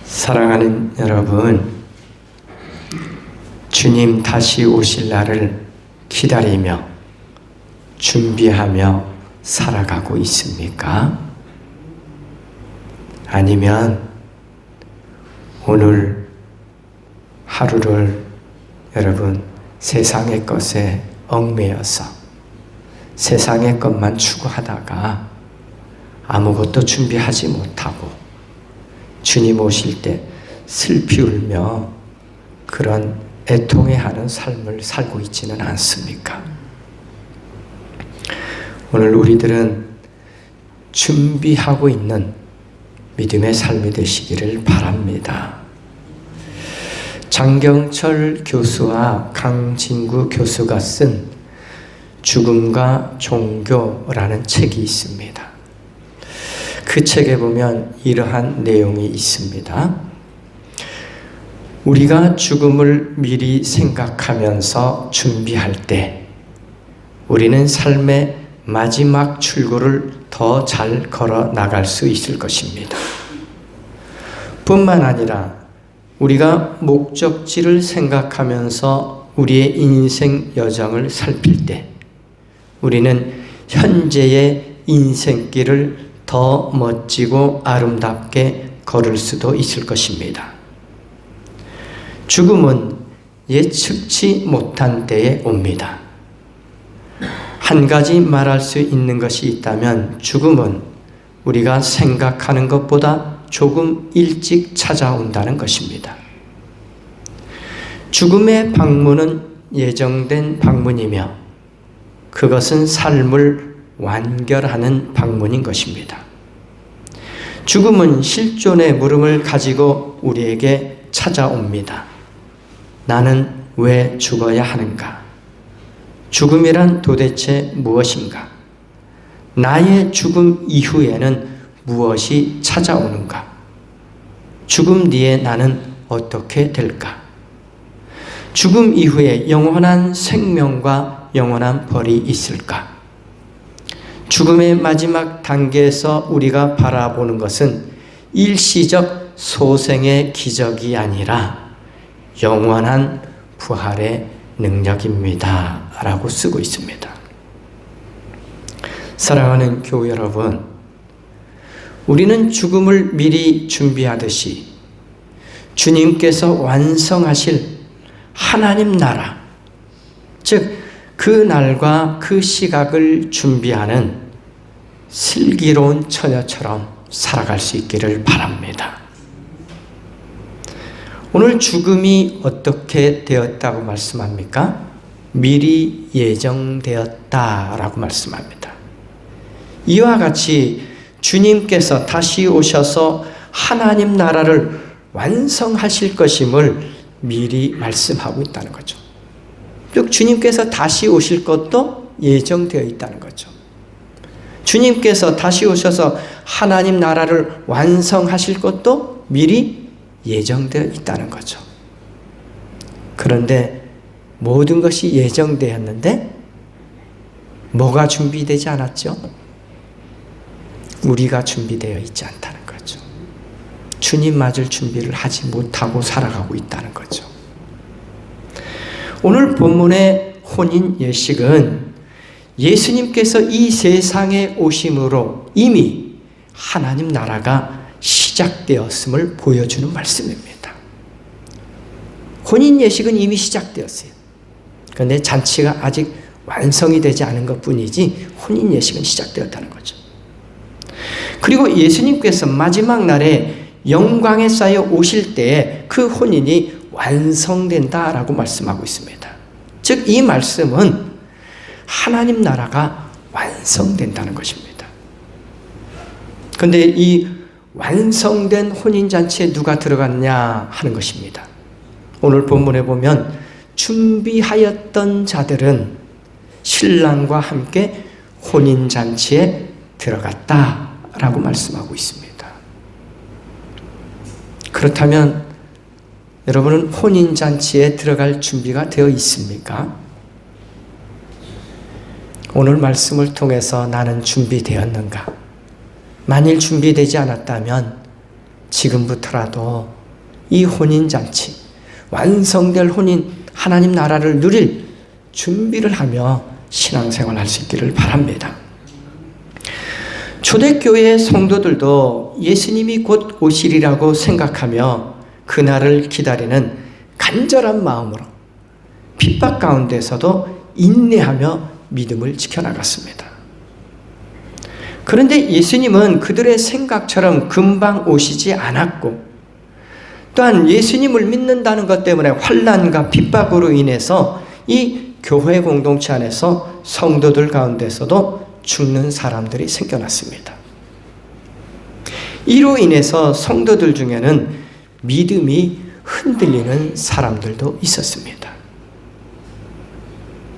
사랑하는 여러분, 주님 다시 오실 날을 기다리며 준비하며 살아가고 있습니까? 아니면 오늘 하루를 여러분 세상의 것에 얽매여서 세상의 것만 추구하다가 아무것도 준비하지 못하고 주님 오실 때 슬피 울며 그런 애통해하는 삶을 살고 있지는 않습니까? 오늘 우리들은 준비하고 있는 믿음의 삶이 되시기를 바랍니다. 장경철 교수와 강진구 교수가 쓴 죽음과 종교라는 책이 있습니다. 그 책에 보면 이러한 내용이 있습니다. 우리가 죽음을 미리 생각하면서 준비할 때 우리는 삶의 마지막 출구를 더 잘 걸어 나갈 수 있을 것입니다. 뿐만 아니라 우리가 목적지를 생각하면서 우리의 인생 여정을 살필 때 우리는 현재의 인생길을 더 멋지고 아름답게 걸을 수도 있을 것입니다. 죽음은 예측치 못한 때에 옵니다. 한 가지 말할 수 있는 것이 있다면 죽음은 우리가 생각하는 것보다 조금 일찍 찾아온다는 것입니다. 죽음의 방문은 예정된 방문이며 그것은 삶을 완결하는 방문인 것입니다. 죽음은 실존의 물음을 가지고 우리에게 찾아옵니다. 나는 왜 죽어야 하는가? 죽음이란 도대체 무엇인가? 나의 죽음 이후에는 무엇이 찾아오는가? 죽음 뒤에 나는 어떻게 될까? 죽음 이후에 영원한 생명과 영원한 벌이 있을까? 죽음의 마지막 단계에서 우리가 바라보는 것은 일시적 소생의 기적이 아니라 영원한 부활의 능력입니다. 라고 쓰고 있습니다. 사랑하는 교우 여러분, 우리는 죽음을 미리 준비하듯이 주님께서 완성하실 하나님 나라, 즉 그 날과 그 시각을 준비하는 슬기로운 처녀처럼 살아갈 수 있기를 바랍니다. 오늘 죽음이 어떻게 되었다고 말씀합니까? 미리 예정되었다라고 말씀합니다. 이와 같이 주님께서 다시 오셔서 하나님 나라를 완성하실 것임을 미리 말씀하고 있다는 거죠. 즉 주님께서 다시 오실 것도 예정되어 있다는 거죠. 주님께서 다시 오셔서 하나님 나라를 완성하실 것도 미리 예정되어 있다는 거죠. 그런데 모든 것이 예정되었는데 뭐가 준비되지 않았죠? 우리가 준비되어 있지 않다는 거죠. 주님 맞을 준비를 하지 못하고 살아가고 있다는 거죠. 오늘 본문의 혼인 예식은 예수님께서 이 세상에 오심으로 이미 하나님 나라가 시작되었음을 보여주는 말씀입니다. 혼인 예식은 이미 시작되었어요. 그런데 잔치가 아직 완성이 되지 않은 것뿐이지 혼인 예식은 시작되었다는 거죠. 그리고 예수님께서 마지막 날에 영광에 쌓여 오실 때에 그 혼인이 완성된다라고 말씀하고 있습니다. 즉 이 말씀은 하나님 나라가 완성된다는 것입니다. 그런데 이 완성된 혼인잔치에 누가 들어갔냐 하는 것입니다. 오늘 본문에 보면 준비하였던 자들은 신랑과 함께 혼인잔치에 들어갔다라고 말씀하고 있습니다. 그렇다면 여러분은 혼인잔치에 들어갈 준비가 되어 있습니까? 오늘 말씀을 통해서 나는 준비되었는가? 만일 준비되지 않았다면 지금부터라도 이 혼인잔치, 완성될 혼인 하나님 나라를 누릴 준비를 하며 신앙생활 할 수 있기를 바랍니다. 초대교회 성도들도 예수님이 곧 오시리라고 생각하며 그날을 기다리는 간절한 마음으로 핍박 가운데서도 인내하며 믿음을 지켜나갔습니다. 그런데 예수님은 그들의 생각처럼 금방 오시지 않았고, 또한 예수님을 믿는다는 것 때문에 환난과 핍박으로 인해서 이 교회 공동체 안에서 성도들 가운데서도 죽는 사람들이 생겨났습니다. 이로 인해서 성도들 중에는 믿음이 흔들리는 사람들도 있었습니다.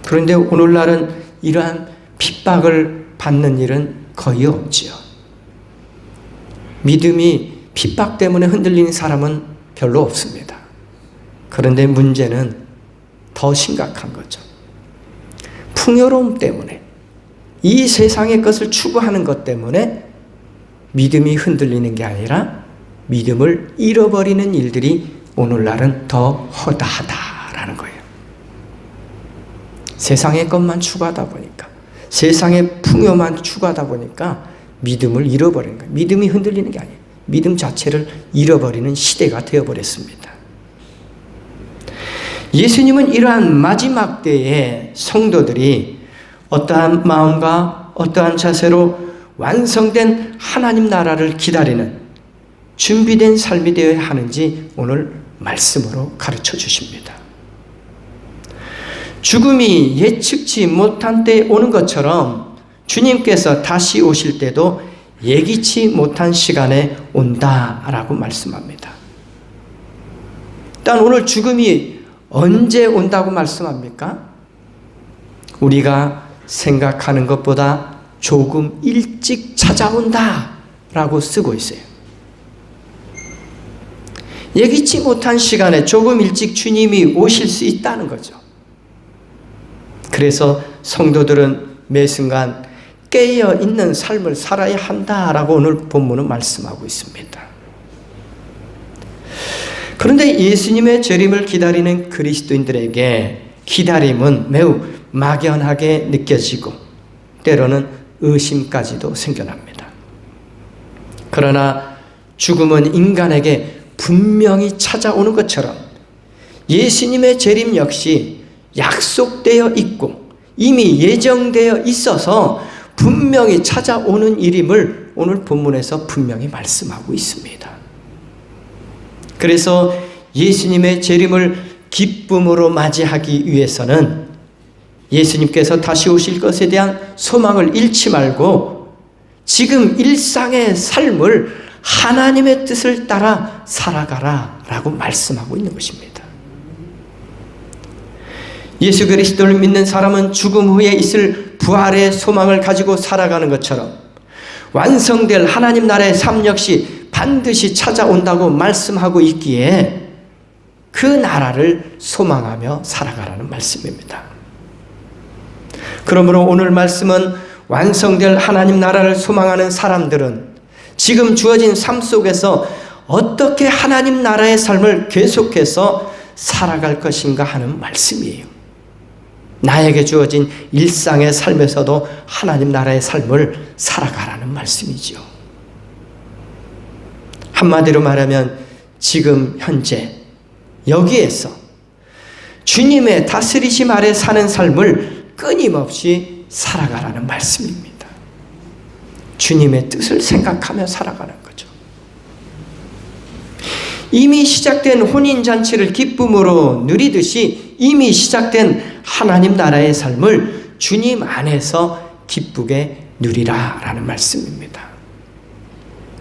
그런데 오늘날은 이러한 핍박을 받는 일은 거의 없지요. 믿음이 핍박 때문에 흔들리는 사람은 별로 없습니다. 그런데 문제는 더 심각한 거죠. 풍요로움 때문에, 이 세상의 것을 추구하는 것 때문에 믿음이 흔들리는 게 아니라 믿음을 잃어버리는 일들이 오늘날은 더 허다하다라는 거예요. 세상의 것만 추구하다 보니까, 세상의 풍요만 추구하다 보니까 믿음을 잃어버리는 거예요. 믿음이 흔들리는 게 아니에요. 믿음 자체를 잃어버리는 시대가 되어버렸습니다. 예수님은 이러한 마지막 때에 성도들이 어떠한 마음과 어떠한 자세로 완성된 하나님 나라를 기다리는 준비된 삶이 되어야 하는지 오늘 말씀으로 가르쳐 주십니다. 죽음이 예측치 못한 때에 오는 것처럼 주님께서 다시 오실 때도 예기치 못한 시간에 온다라고 말씀합니다. 일단 오늘 죽음이 언제 온다고 말씀합니까? 우리가 생각하는 것보다 조금 일찍 찾아온다라고 쓰고 있어요. 예기치 못한 시간에 조금 일찍 주님이 오실 수 있다는 거죠. 그래서 성도들은 매 순간 깨어있는 삶을 살아야 한다라고 오늘 본문은 말씀하고 있습니다. 그런데 예수님의 재림을 기다리는 그리스도인들에게 기다림은 매우 막연하게 느껴지고 때로는 의심까지도 생겨납니다. 그러나 죽음은 인간에게 분명히 찾아오는 것처럼 예수님의 재림 역시 약속되어 있고 이미 예정되어 있어서 분명히 찾아오는 일임을 오늘 본문에서 분명히 말씀하고 있습니다. 그래서 예수님의 재림을 기쁨으로 맞이하기 위해서는 예수님께서 다시 오실 것에 대한 소망을 잃지 말고 지금 일상의 삶을 하나님의 뜻을 따라 살아가라 라고 말씀하고 있는 것입니다. 예수 그리스도를 믿는 사람은 죽음 후에 있을 부활의 소망을 가지고 살아가는 것처럼 완성될 하나님 나라의 삶 역시 반드시 찾아온다고 말씀하고 있기에 그 나라를 소망하며 살아가라는 말씀입니다. 그러므로 오늘 말씀은 완성될 하나님 나라를 소망하는 사람들은 지금 주어진 삶 속에서 어떻게 하나님 나라의 삶을 계속해서 살아갈 것인가 하는 말씀이에요. 나에게 주어진 일상의 삶에서도 하나님 나라의 삶을 살아가라는 말씀이죠. 한마디로 말하면 지금 현재 여기에서 주님의 다스리심 아래 사는 삶을 끊임없이 살아가라는 말씀입니다. 주님의 뜻을 생각하며 살아가는 거죠. 이미 시작된 혼인잔치를 기쁨으로 누리듯이 이미 시작된 하나님 나라의 삶을 주님 안에서 기쁘게 누리라라는 말씀입니다.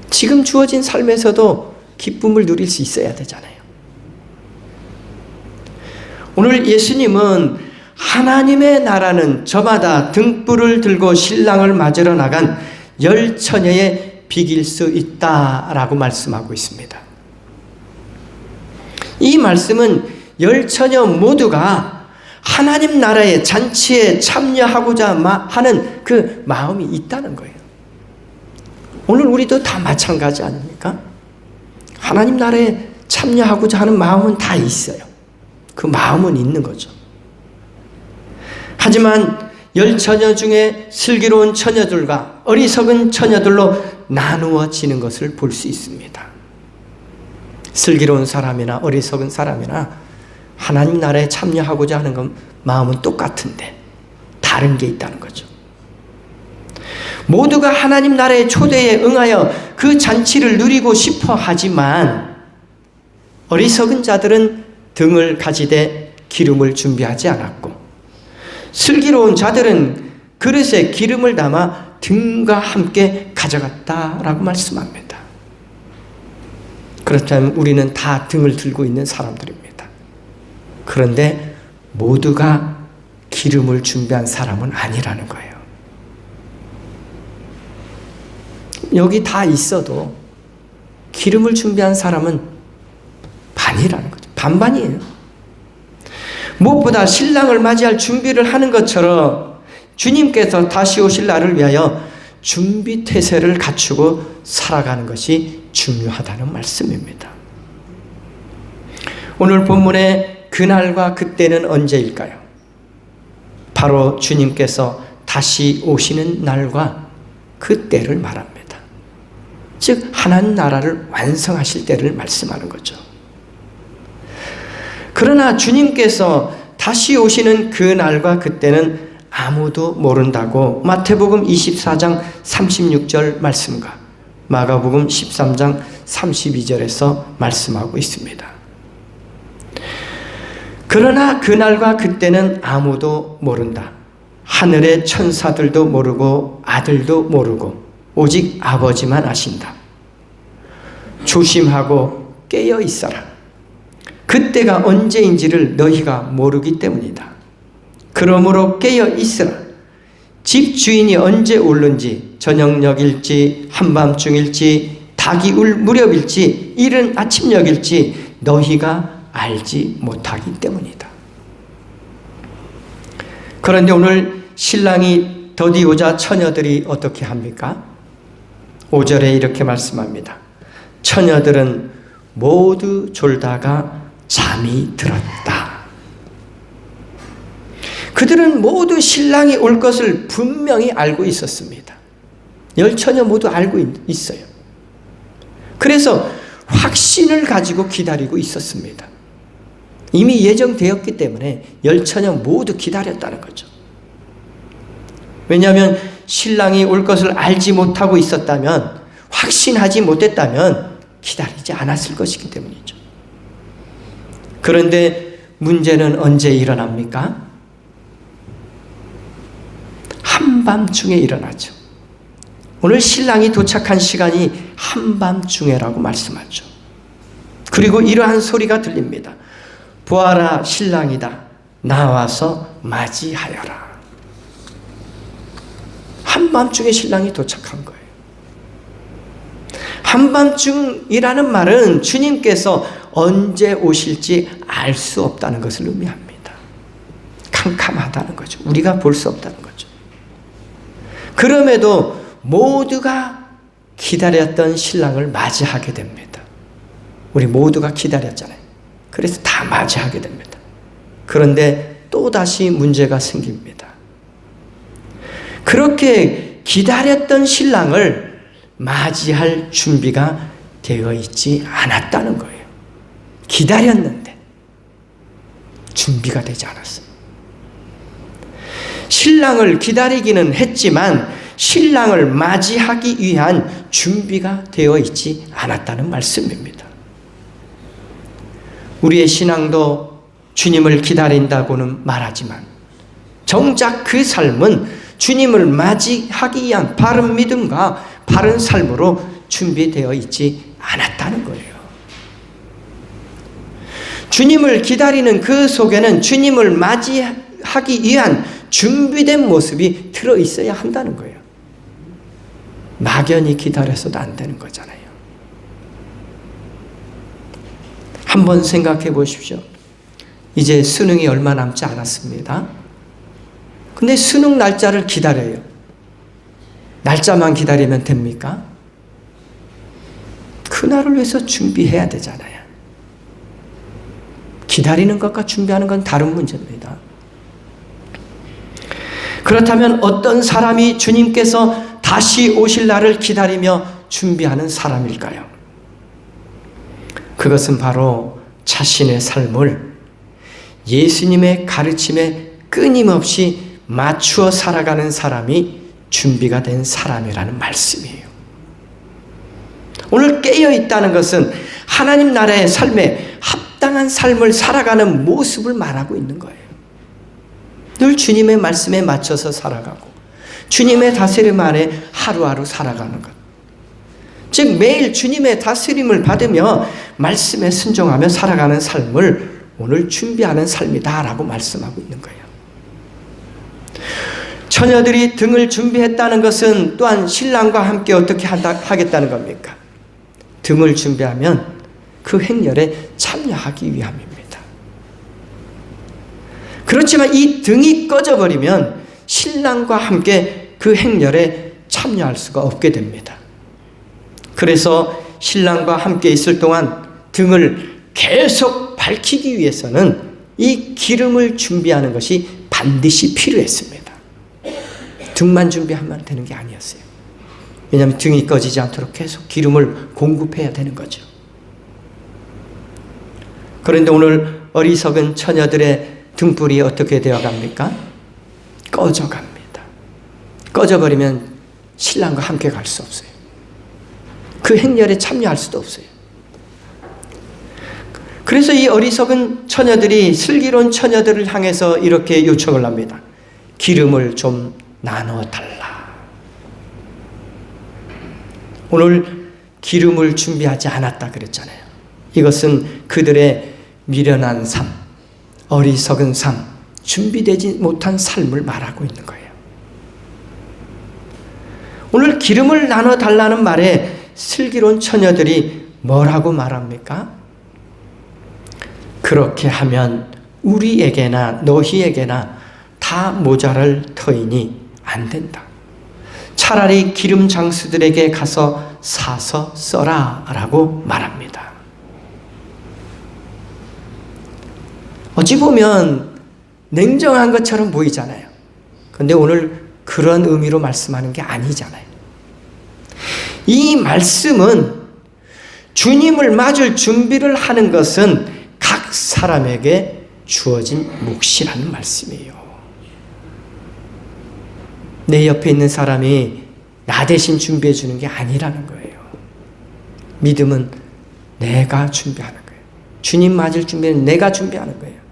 지금 주어진 삶에서도 기쁨을 누릴 수 있어야 되잖아요. 오늘 예수님은 하나님의 나라는 저마다 등불을 들고 신랑을 맞으러 나간 열 처녀에 비길 수 있다라고 말씀하고 있습니다. 이 말씀은 열 처녀 모두가 하나님 나라의 잔치에 참여하고자 하는 그 마음이 있다는 거예요. 오늘 우리도 다 마찬가지 아닙니까? 하나님 나라에 참여하고자 하는 마음은 다 있어요. 그 마음은 있는 거죠. 하지만 10처녀 중에 슬기로운 처녀들과 어리석은 처녀들로 나누어지는 것을 볼 수 있습니다. 슬기로운 사람이나 어리석은 사람이나 하나님 나라에 참여하고자 하는 건 마음은 똑같은데 다른 게 있다는 거죠. 모두가 하나님 나라의 초대에 응하여 그 잔치를 누리고 싶어 하지만 어리석은 자들은 등을 가지되 기름을 준비하지 않았고 슬기로운 자들은 그릇에 기름을 담아 등과 함께 가져갔다라고 말씀합니다. 그렇다면 우리는 다 등을 들고 있는 사람들입니다. 그런데 모두가 기름을 준비한 사람은 아니라는 거예요. 여기 다 있어도 기름을 준비한 사람은 반이라는 거죠. 반반이에요. 무엇보다 신랑을 맞이할 준비를 하는 것처럼 주님께서 다시 오실 날을 위하여 준비 태세를 갖추고 살아가는 것이 중요하다는 말씀입니다. 오늘 본문의 그날과 그때는 언제일까요? 바로 주님께서 다시 오시는 날과 그때를 말합니다. 즉 하나님 나라를 완성하실 때를 말씀하는 거죠. 그러나 주님께서 다시 오시는 그 날과 그때는 아무도 모른다고 마태복음 24장 36절 말씀과 마가복음 13장 32절에서 말씀하고 있습니다. 그러나 그 날과 그때는 아무도 모른다. 하늘의 천사들도 모르고 아들도 모르고 오직 아버지만 아신다. 조심하고 깨어 있어라. 그때가 언제인지를 너희가 모르기 때문이다. 그러므로 깨어 있으라. 집 주인이 언제 오는지 저녁녘일지 한밤중일지 닭이 울 무렵일지 이른 아침녘일지 너희가 알지 못하기 때문이다. 그런데 오늘 신랑이 더디오자 처녀들이 어떻게 합니까? 5절에 이렇게 말씀합니다. 처녀들은 모두 졸다가 잠이 들었다. 그들은 모두 신랑이 올 것을 분명히 알고 있었습니다. 10처녀 모두 알고 있어요. 그래서 확신을 가지고 기다리고 있었습니다. 이미 예정되었기 때문에 10처녀 모두 기다렸다는 거죠. 왜냐하면 신랑이 올 것을 알지 못하고 있었다면, 확신하지 못했다면 기다리지 않았을 것이기 때문이죠. 그런데 문제는 언제 일어납니까? 한밤중에 일어나죠. 오늘 신랑이 도착한 시간이 한밤중에라고 말씀하죠. 그리고 이러한 소리가 들립니다. 보아라, 신랑이다. 나와서 맞이하여라. 한밤중에 신랑이 도착한 거예요. 한밤중이라는 말은 주님께서 언제 오실지 알 수 없다는 것을 의미합니다. 캄캄하다는 거죠. 우리가 볼 수 없다는 거죠. 그럼에도 모두가 기다렸던 신랑을 맞이하게 됩니다. 우리 모두가 기다렸잖아요. 그래서 다 맞이하게 됩니다. 그런데 또다시 문제가 생깁니다. 그렇게 기다렸던 신랑을 맞이할 준비가 되어 있지 않았다는 거예요. 기다렸는데 준비가 되지 않았어요. 신랑을 기다리기는 했지만 신랑을 맞이하기 위한 준비가 되어 있지 않았다는 말씀입니다. 우리의 신앙도 주님을 기다린다고는 말하지만 정작 그 삶은 주님을 맞이하기 위한 바른 믿음과 바른 삶으로 준비되어 있지 않았다는 거예요. 주님을 기다리는 그 속에는 주님을 맞이하기 위한 준비된 모습이 들어있어야 한다는 거예요. 막연히 기다려서도 안 되는 거잖아요. 한번 생각해 보십시오. 이제 수능이 얼마 남지 않았습니다. 근데 수능 날짜를 기다려요. 날짜만 기다리면 됩니까? 그 그날을 위해서 준비해야 되잖아요. 기다리는 것과 준비하는 건 다른 문제입니다. 그렇다면 어떤 사람이 주님께서 다시 오실 날을 기다리며 준비하는 사람일까요? 그것은 바로 자신의 삶을 예수님의 가르침에 끊임없이 맞추어 살아가는 사람이 준비가 된 사람이라는 말씀이에요. 오늘 깨어있다는 것은 하나님 나라의 삶에 합당한 삶을 살아가는 모습을 말하고 있는 거예요. 늘 주님의 말씀에 맞춰서 살아가고 주님의 다스림 안에 하루하루 살아가는 것. 즉 매일 주님의 다스림을 받으며 말씀에 순종하며 살아가는 삶을 오늘 준비하는 삶이다라고 말씀하고 있는 거예요. 처녀들이 등을 준비했다는 것은 또한 신랑과 함께 어떻게 하겠다는 겁니까? 등을 준비하면 그 행렬에 참여하기 위함입니다. 그렇지만 이 등이 꺼져버리면 신랑과 함께 그 행렬에 참여할 수가 없게 됩니다. 그래서 신랑과 함께 있을 동안 등을 계속 밝히기 위해서는 이 기름을 준비하는 것이 반드시 필요했습니다. 등만 준비하면 되는 게 아니었어요. 왜냐하면 등이 꺼지지 않도록 계속 기름을 공급해야 되는 거죠. 그런데 오늘 어리석은 처녀들의 등불이 어떻게 되어갑니까? 꺼져갑니다. 꺼져버리면 신랑과 함께 갈 수 없어요. 그 행렬에 참여할 수도 없어요. 그래서 이 어리석은 처녀들이 슬기로운 처녀들을 향해서 이렇게 요청을 합니다. 기름을 좀 나눠달라. 오늘 기름을 준비하지 않았다 그랬잖아요. 이것은 그들의 미련한 삶, 어리석은 삶, 준비되지 못한 삶을 말하고 있는 거예요. 오늘 기름을 나눠달라는 말에 슬기로운 처녀들이 뭐라고 말합니까? 그렇게 하면 우리에게나 너희에게나 다 모자랄 터이니 안 된다. 차라리 기름 장수들에게 가서 사서 써라 라고 말합니다. 어찌 보면 냉정한 것처럼 보이잖아요. 그런데 오늘 그런 의미로 말씀하는 게 아니잖아요. 이 말씀은 주님을 맞을 준비를 하는 것은 각 사람에게 주어진 몫이라는 말씀이에요. 내 옆에 있는 사람이 나 대신 준비해 주는 게 아니라는 거예요. 믿음은 내가 준비하는 거예요. 주님 맞을 준비는 내가 준비하는 거예요.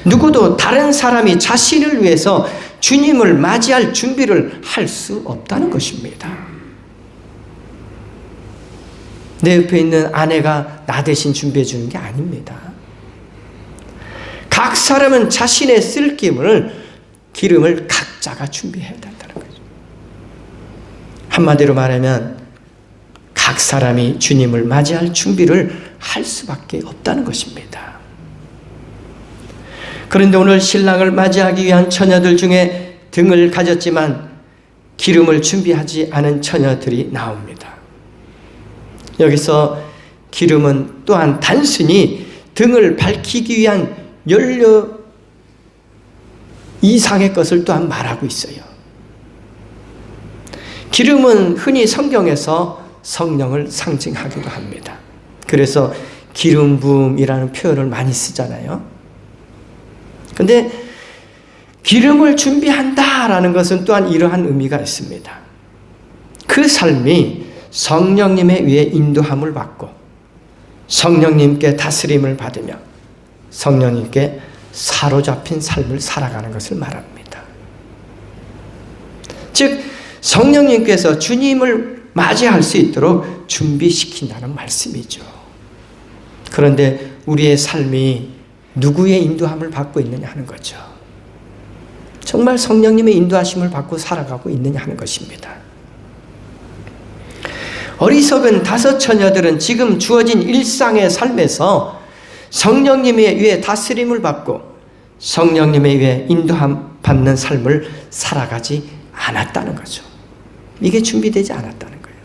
누구도 다른 사람이 자신을 위해서 주님을 맞이할 준비를 할 수 없다는 것입니다. 내 옆에 있는 아내가 나 대신 준비해 주는 게 아닙니다. 각 사람은 자신의 쓸 기름을 각자가 준비해야 된다는 거죠. 한마디로 말하면 각 사람이 주님을 맞이할 준비를 할 수밖에 없다는 것입니다. 그런데 오늘 신랑을 맞이하기 위한 처녀들 중에 등을 가졌지만 기름을 준비하지 않은 처녀들이 나옵니다. 여기서 기름은 또한 단순히 등을 밝히기 위한 연료 이상의 것을 또한 말하고 있어요. 기름은 흔히 성경에서 성령을 상징하기도 합니다. 그래서 기름 부음이라는 표현을 많이 쓰잖아요. 그런데 기름을 준비한다라는 것은 또한 이러한 의미가 있습니다. 그 삶이 성령님에 의해 인도함을 받고 성령님께 다스림을 받으며 성령님께 사로잡힌 삶을 살아가는 것을 말합니다. 즉 성령님께서 주님을 맞이할 수 있도록 준비시킨다는 말씀이죠. 그런데 우리의 삶이 누구의 인도함을 받고 있느냐 하는 거죠. 정말 성령님의 인도하심을 받고 살아가고 있느냐 하는 것입니다. 어리석은 다섯 처녀들은 지금 주어진 일상의 삶에서 성령님에 의해 다스림을 받고 성령님에 의해 인도함 받는 삶을 살아가지 않았다는 거죠. 이게 준비되지 않았다는 거예요.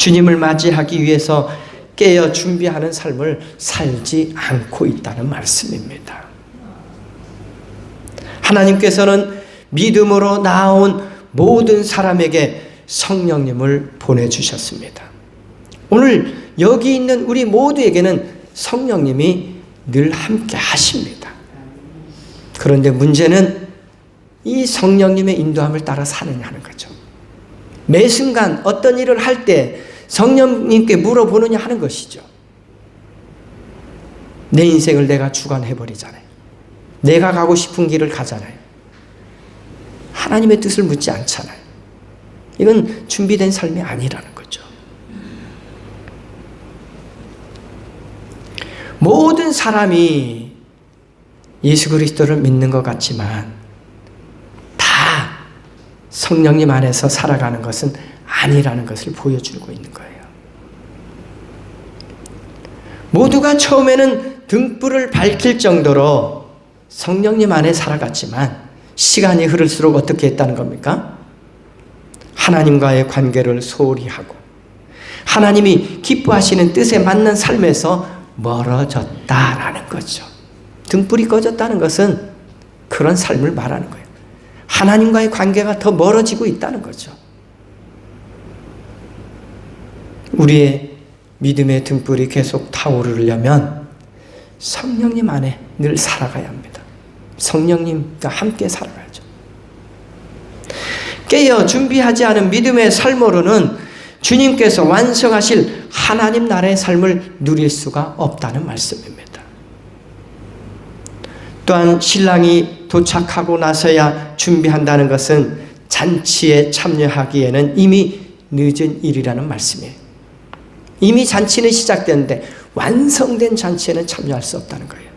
주님을 맞이하기 위해서 깨어 준비하는 삶을 살지 않고 있다는 말씀입니다. 하나님께서는 믿음으로 나아온 모든 사람에게 성령님을 보내주셨습니다. 오늘 여기 있는 우리 모두에게는 성령님이 늘 함께 하십니다. 그런데 문제는 이 성령님의 인도함을 따라 사느냐 하는 거죠. 매 순간 어떤 일을 할 때 성령님께 물어보느냐 하는 것이죠. 내 인생을 내가 주관해버리잖아요. 내가 가고 싶은 길을 가잖아요. 하나님의 뜻을 묻지 않잖아요. 이건 준비된 삶이 아니라는 거죠. 모든 사람이 예수 그리스도를 믿는 것 같지만 다 성령님 안에서 살아가는 것은 아니라는 것을 보여주고 있는 거예요. 모두가 처음에는 등불을 밝힐 정도로 성령님 안에 살아갔지만 시간이 흐를수록 어떻게 했다는 겁니까? 하나님과의 관계를 소홀히 하고 하나님이 기뻐하시는 뜻에 맞는 삶에서 멀어졌다라는 거죠. 등불이 꺼졌다는 것은 그런 삶을 말하는 거예요. 하나님과의 관계가 더 멀어지고 있다는 거죠. 우리의 믿음의 등불이 계속 타오르려면 성령님 안에 늘 살아가야 합니다. 성령님과 함께 살아가야죠. 깨어 준비하지 않은 믿음의 삶으로는 주님께서 완성하실 하나님 나라의 삶을 누릴 수가 없다는 말씀입니다. 또한 신랑이 도착하고 나서야 준비한다는 것은 잔치에 참여하기에는 이미 늦은 일이라는 말씀이에요. 이미 잔치는 시작됐는데 완성된 잔치에는 참여할 수 없다는 거예요.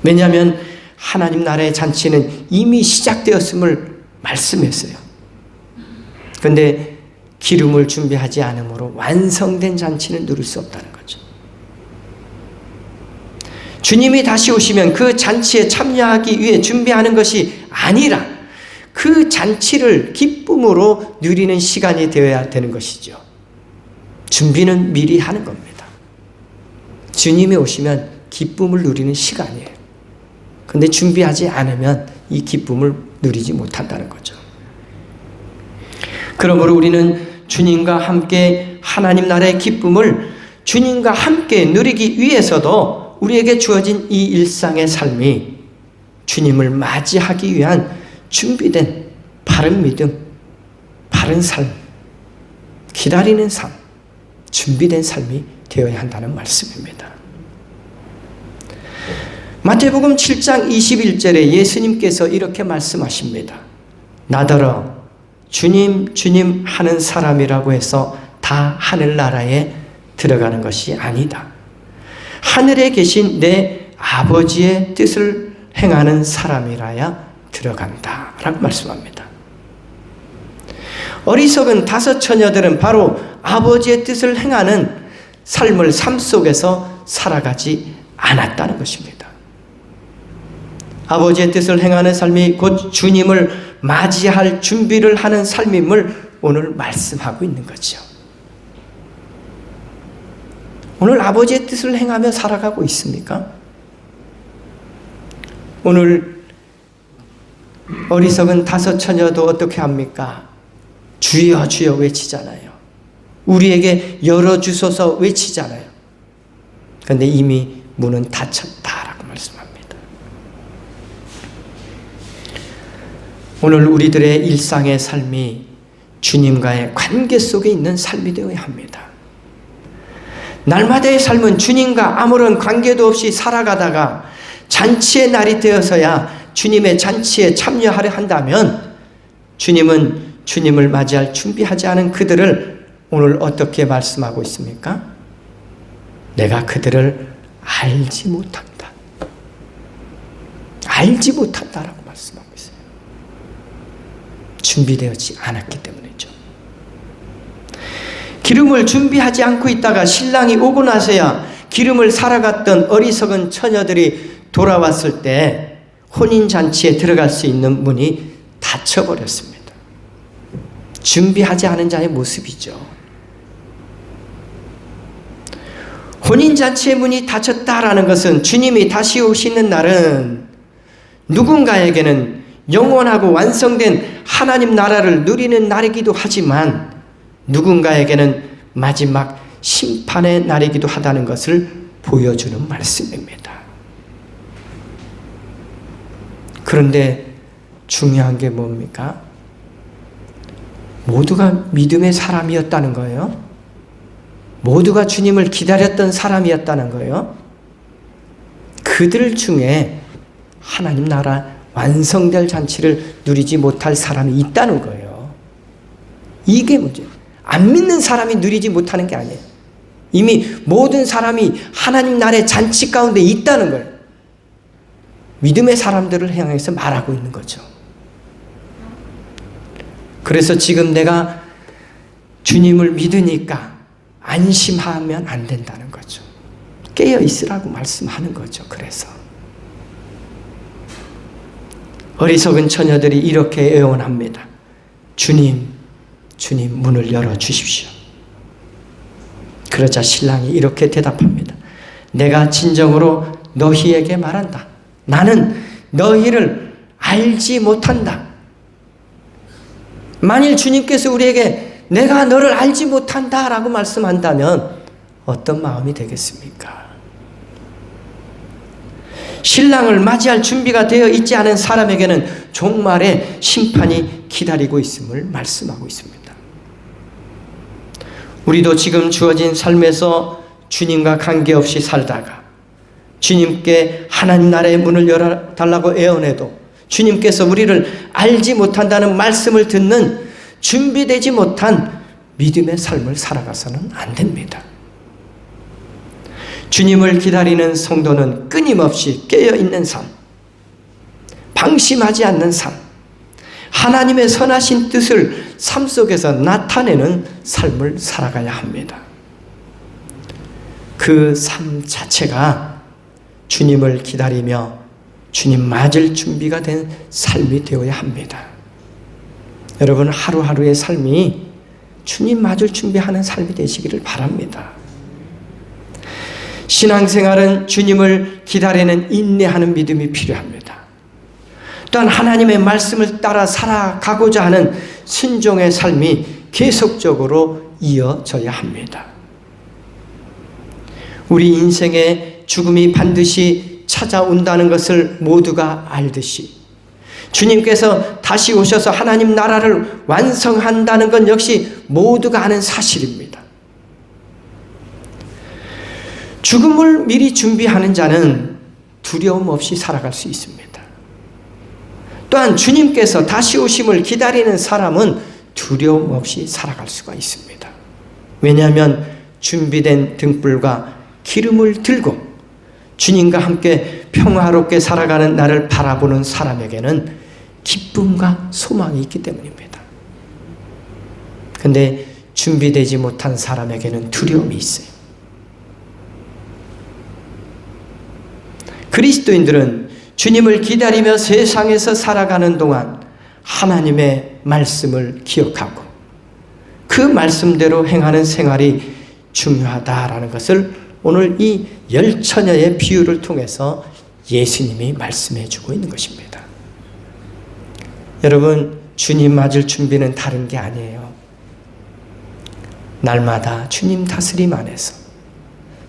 왜냐하면 하나님 나라의 잔치는 이미 시작되었음을 말씀했어요. 그런데 기름을 준비하지 않으므로 완성된 잔치는 누릴 수 없다는 거죠. 주님이 다시 오시면 그 잔치에 참여하기 위해 준비하는 것이 아니라 그 잔치를 기쁨으로 누리는 시간이 되어야 되는 것이죠. 준비는 미리 하는 겁니다. 주님이 오시면 기쁨을 누리는 시간이에요. 그런데 준비하지 않으면 이 기쁨을 누리지 못한다는 거죠. 그러므로 우리는 주님과 함께 하나님 나라의 기쁨을 주님과 함께 누리기 위해서도 우리에게 주어진 이 일상의 삶이 주님을 맞이하기 위한 준비된 바른 믿음, 바른 삶, 기다리는 삶, 준비된 삶이 되어야 한다는 말씀입니다. 마태복음 7장 21절에 예수님께서 이렇게 말씀하십니다. 나더러 주님 주님 하는 사람이라고 해서 다 하늘나라에 들어가는 것이 아니다. 하늘에 계신 내 아버지의 뜻을 행하는 사람이라야 들어간다 라고 말씀합니다. 어리석은 다섯 처녀들은 바로 아버지의 뜻을 행하는 삶을 삶 속에서 살아가지 않았다는 것입니다. 아버지의 뜻을 행하는 삶이 곧 주님을 맞이할 준비를 하는 삶임을 오늘 말씀하고 있는 거죠. 오늘 아버지의 뜻을 행하며 살아가고 있습니까? 오늘 어리석은 다섯 처녀도 어떻게 합니까? 주여 주여 외치잖아요. 우리에게 열어주소서 외치잖아요. 그런데 이미 문은 닫혔다라고 말씀합니다. 오늘 우리들의 일상의 삶이 주님과의 관계 속에 있는 삶이 되어야 합니다. 날마다의 삶은 주님과 아무런 관계도 없이 살아가다가 잔치의 날이 되어서야 주님의 잔치에 참여하려 한다면 주님은 주님을 맞이할 준비하지 않은 그들을 오늘 어떻게 말씀하고 있습니까? 내가 그들을 알지 못한다. 알지 못한다라고 말씀하고 있어요. 준비되지 않았기 때문이죠. 기름을 준비하지 않고 있다가 신랑이 오고 나서야 기름을 살아갔던 어리석은 처녀들이 돌아왔을 때 혼인잔치에 들어갈 수 있는 문이 닫혀버렸습니다. 준비하지 않은 자의 모습이죠. 혼인잔치의 문이 닫혔다라는 것은 주님이 다시 오시는 날은 누군가에게는 영원하고 완성된 하나님 나라를 누리는 날이기도 하지만 누군가에게는 마지막 심판의 날이기도 하다는 것을 보여주는 말씀입니다. 그런데 중요한 게 뭡니까? 모두가 믿음의 사람이었다는 거예요. 모두가 주님을 기다렸던 사람이었다는 거예요. 그들 중에 하나님 나라 완성될 잔치를 누리지 못할 사람이 있다는 거예요. 이게 문제예요. 안 믿는 사람이 누리지 못하는 게 아니에요. 이미 모든 사람이 하나님 나라의 잔치 가운데 있다는 걸 믿음의 사람들을 향해서 말하고 있는 거죠. 그래서 지금 내가 주님을 믿으니까 안심하면 안 된다는 거죠. 깨어 있으라고 말씀하는 거죠. 그래서 어리석은 처녀들이 이렇게 애원합니다. 주님, 주님 문을 열어주십시오. 그러자 신랑이 이렇게 대답합니다. 내가 진정으로 너희에게 말한다. 나는 너희를 알지 못한다. 만일 주님께서 우리에게 내가 너를 알지 못한다 라고 말씀한다면 어떤 마음이 되겠습니까? 신랑을 맞이할 준비가 되어 있지 않은 사람에게는 종말의 심판이 기다리고 있음을 말씀하고 있습니다. 우리도 지금 주어진 삶에서 주님과 관계없이 살다가 주님께 하나님 나라의 문을 열어달라고 애원해도 주님께서 우리를 알지 못한다는 말씀을 듣는 준비되지 못한 믿음의 삶을 살아가서는 안 됩니다. 주님을 기다리는 성도는 끊임없이 깨어있는 삶, 방심하지 않는 삶, 하나님의 선하신 뜻을 삶 속에서 나타내는 삶을 살아가야 합니다. 그 삶 자체가 주님을 기다리며 주님 맞을 준비가 된 삶이 되어야 합니다. 여러분 하루하루의 삶이 주님 맞을 준비하는 삶이 되시기를 바랍니다. 신앙생활은 주님을 기다리는 인내하는 믿음이 필요합니다. 또한 하나님의 말씀을 따라 살아가고자 하는 순종의 삶이 계속적으로 이어져야 합니다. 우리 인생에 죽음이 반드시 찾아온다는 것을 모두가 알듯이 주님께서 다시 오셔서 하나님 나라를 완성한다는 건 역시 모두가 아는 사실입니다. 죽음을 미리 준비하는 자는 두려움 없이 살아갈 수 있습니다. 또한 주님께서 다시 오심을 기다리는 사람은 두려움 없이 살아갈 수가 있습니다. 왜냐하면 준비된 등불과 기름을 들고 주님과 함께 평화롭게 살아가는 나를 바라보는 사람에게는 기쁨과 소망이 있기 때문입니다. 그런데 준비되지 못한 사람에게는 두려움이 있어요. 그리스도인들은 주님을 기다리며 세상에서 살아가는 동안 하나님의 말씀을 기억하고 그 말씀대로 행하는 생활이 중요하다라는 것을 오늘 이 10처녀의 비유를 통해서 예수님이 말씀해 주고 있는 것입니다. 여러분, 주님 맞을 준비는 다른 게 아니에요. 날마다 주님 다스림 안에서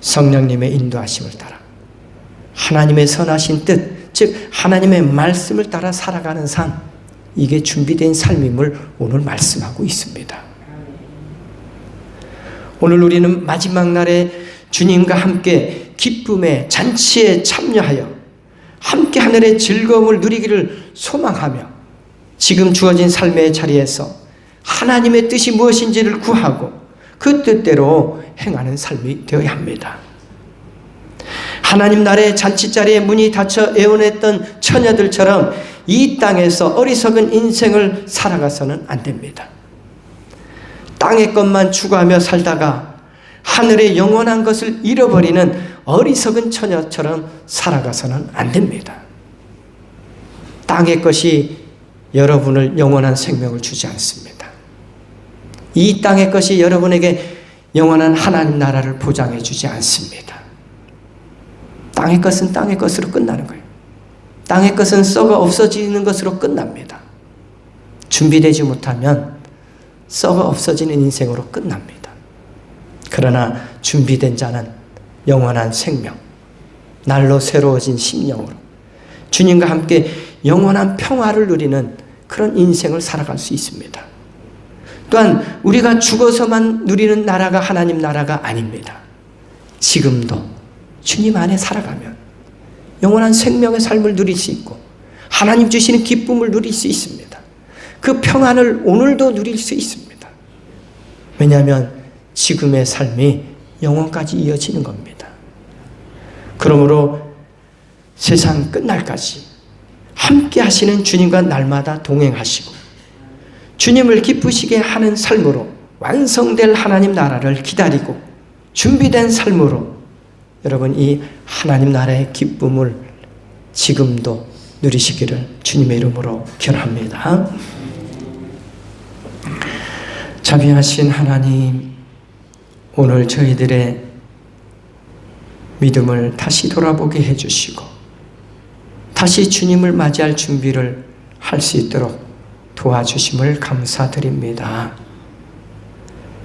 성령님의 인도하심을 따라 하나님의 선하신 뜻, 즉 하나님의 말씀을 따라 살아가는 삶, 이게 준비된 삶임을 오늘 말씀하고 있습니다. 오늘 우리는 마지막 날에 주님과 함께 기쁨의 잔치에 참여하여 함께 하늘의 즐거움을 누리기를 소망하며 지금 주어진 삶의 자리에서 하나님의 뜻이 무엇인지를 구하고 그 뜻대로 행하는 삶이 되어야 합니다. 하나님 나라의 잔치자리에 문이 닫혀 애원했던 처녀들처럼 이 땅에서 어리석은 인생을 살아가서는 안 됩니다. 땅의 것만 추구하며 살다가 하늘의 영원한 것을 잃어버리는 어리석은 처녀처럼 살아가서는 안 됩니다. 땅의 것이 여러분을 영원한 생명을 주지 않습니다. 이 땅의 것이 여러분에게 영원한 하나님 나라를 보장해 주지 않습니다. 땅의 것은 땅의 것으로 끝나는 거예요. 땅의 것은 썩어 없어지는 것으로 끝납니다. 준비되지 못하면 썩어 없어지는 인생으로 끝납니다. 그러나 준비된 자는 영원한 생명, 날로 새로워진 심령으로 주님과 함께 영원한 평화를 누리는 그런 인생을 살아갈 수 있습니다. 또한 우리가 죽어서만 누리는 나라가 하나님 나라가 아닙니다. 지금도 주님 안에 살아가면 영원한 생명의 삶을 누릴 수 있고 하나님 주시는 기쁨을 누릴 수 있습니다. 그 평안을 오늘도 누릴 수 있습니다. 왜냐하면 지금의 삶이 영원까지 이어지는 겁니다. 그러므로 세상 끝날까지 함께 하시는 주님과 날마다 동행하시고 주님을 기쁘시게 하는 삶으로 완성될 하나님 나라를 기다리고 준비된 삶으로 여러분 이 하나님 나라의 기쁨을 지금도 누리시기를 주님의 이름으로 결합니다. 자비하신 하나님, 오늘 저희들의 믿음을 다시 돌아보게 해주시고 다시 주님을 맞이할 준비를 할 수 있도록 도와주심을 감사드립니다.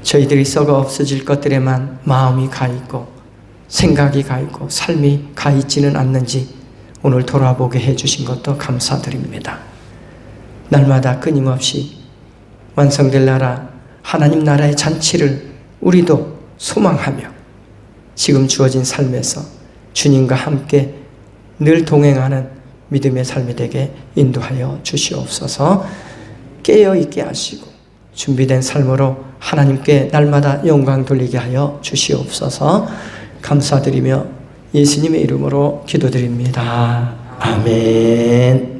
저희들이 썩어 없어질 것들에만 마음이 가 있고 생각이 가 있고 삶이 가 있지는 않는지 오늘 돌아보게 해주신 것도 감사드립니다. 날마다 끊임없이 완성될 나라, 하나님 나라의 잔치를 우리도 소망하며 지금 주어진 삶에서 주님과 함께 늘 동행하는 믿음의 삶이 되게 인도하여 주시옵소서. 깨어있게 하시고 준비된 삶으로 하나님께 날마다 영광 돌리게 하여 주시옵소서. 감사드리며 예수님의 이름으로 기도드립니다. 아멘.